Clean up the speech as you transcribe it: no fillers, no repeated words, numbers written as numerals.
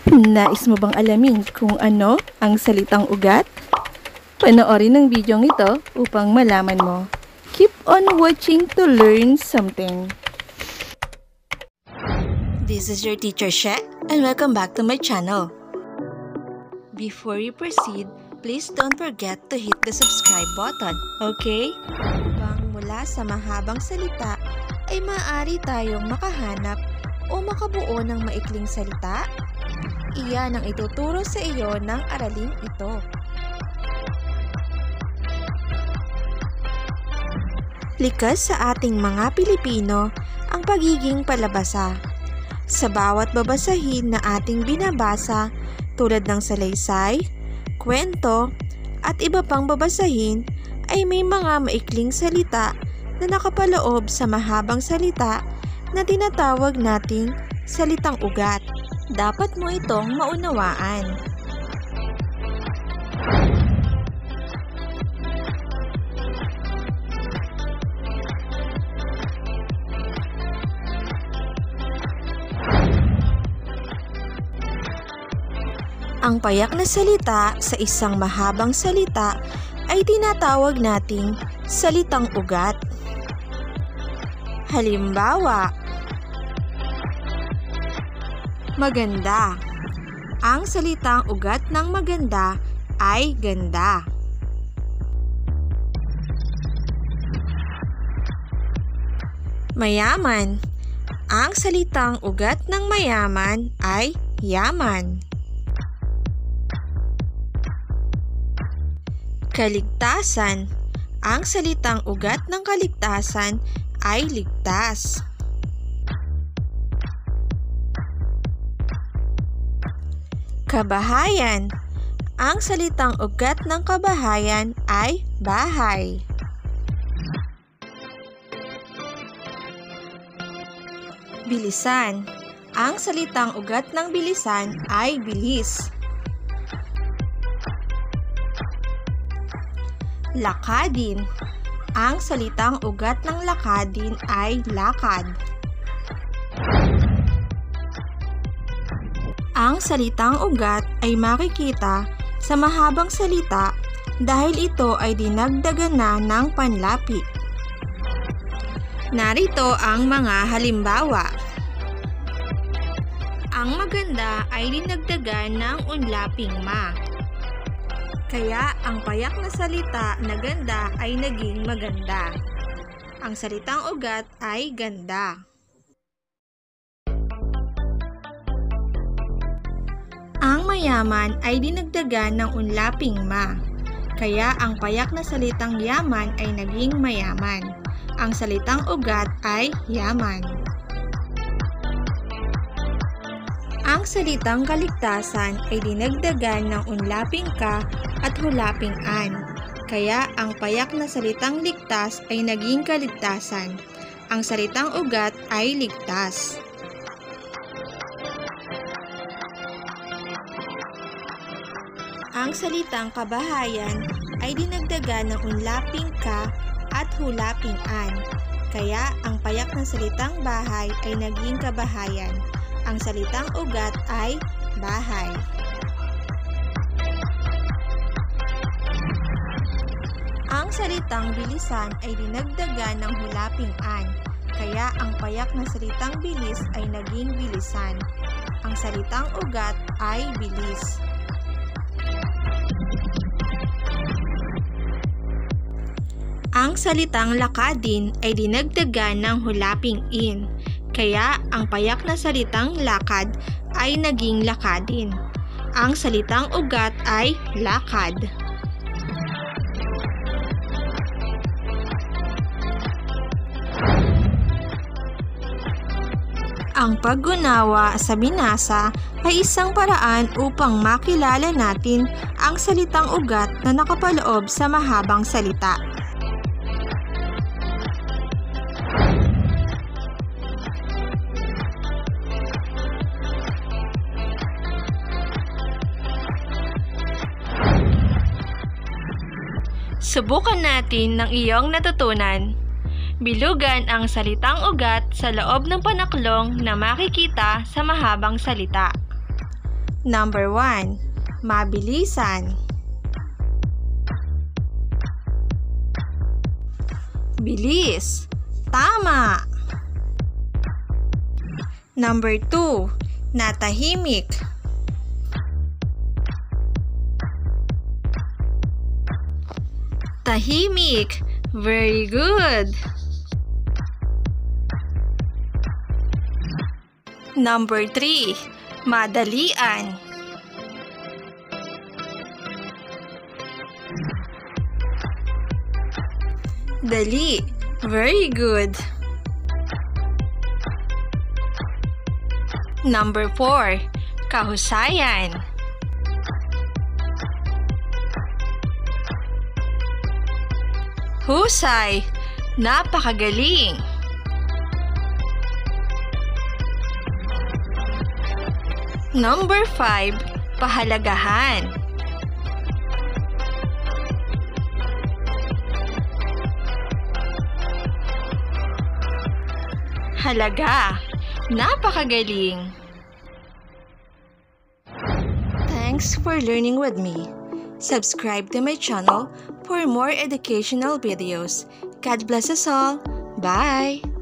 Nais mo bang alamin kung ano ang salitang ugat? Panoorin ang video ito upang malaman mo. Keep on watching to learn something. This is your teacher She, and welcome back to my channel. Before we proceed, please don't forget to hit the subscribe button, okay? Upang mula sa mahabang salita ay maaari tayong makahanap o makabuo ng maikling salita. Iyan ang ituturo sa iyo ng araling ito. Likas sa ating mga Pilipino ang pagiging palabasa. Sa bawat babasahin na ating binabasa tulad ng salaysay, kwento, at iba pang babasahin ay may mga maikling salita na nakapaloob sa mahabang salita na tinatawag nating salitang ugat. Dapat mo itong maunawaan. Ang payak na salita sa isang mahabang salita ay tinatawag nating salitang ugat. Halimbawa, maganda. Ang salitang ugat ng maganda ay ganda. Mayaman. Ang salitang ugat ng mayaman ay yaman. Kaligtasan. Ang salitang ugat ng kaligtasan ay ligtas. Kabahayan. Ang salitang ugat ng kabahayan ay bahay. Bilisan. Ang salitang ugat ng bilisan ay bilis. Lakadin. Ang salitang ugat ng lakadin ay lakad. Ang salitang ugat ay makikita sa mahabang salita dahil ito ay dinagdagan na ng panlapi. Narito ang mga halimbawa. Ang maganda ay dinagdagan ng unlaping ma. Kaya ang payak na salita na ganda ay naging maganda. Ang salitang ugat ay ganda. Ang mayaman ay dinagdagan ng unlaping ma. Kaya ang payak na salitang yaman ay naging mayaman. Ang salitang ugat ay yaman. Ang salitang kaligtasan ay dinagdagan ng unlaping ka at hulaping an. Kaya ang payak na salitang ligtas ay naging kaligtasan. Ang salitang ugat ay ligtas. Ang salitang kabahayan ay dinagdagan ng unlaping ka at hulaping an. Kaya ang payak na salitang bahay ay naging kabahayan. Ang salitang ugat ay bahay. Ang salitang bilisan ay dinagdagan ng hulaping an. Kaya ang payak na salitang bilis ay naging bilisan. Ang salitang ugat ay bilis. Ang salitang lakadin ay dinagdagan ng hulaping in. Kaya ang payak na salitang lakad ay naging lakadin. Ang salitang ugat ay lakad. Ang pag-unawa sa binasa ay isang paraan upang makilala natin ang salitang ugat na nakapaloob sa mahabang salita. Subukan natin ng iyong natutunan. Bilugan ang salitang ugat sa loob ng panaklong na makikita sa mahabang salita. Number 1. Mabilisan. Bilis. Tama. Number 2. Natahimik. Tahimik. Very good. Number 3. Madalian. Dali. Very good. Number 4. Kahusayan. Husay. Napakagaling. Number 5. Pahalagahan. Halaga. Napakagaling. Thanks for learning with me. Subscribe to my channel for more educational videos. God bless us all. Bye!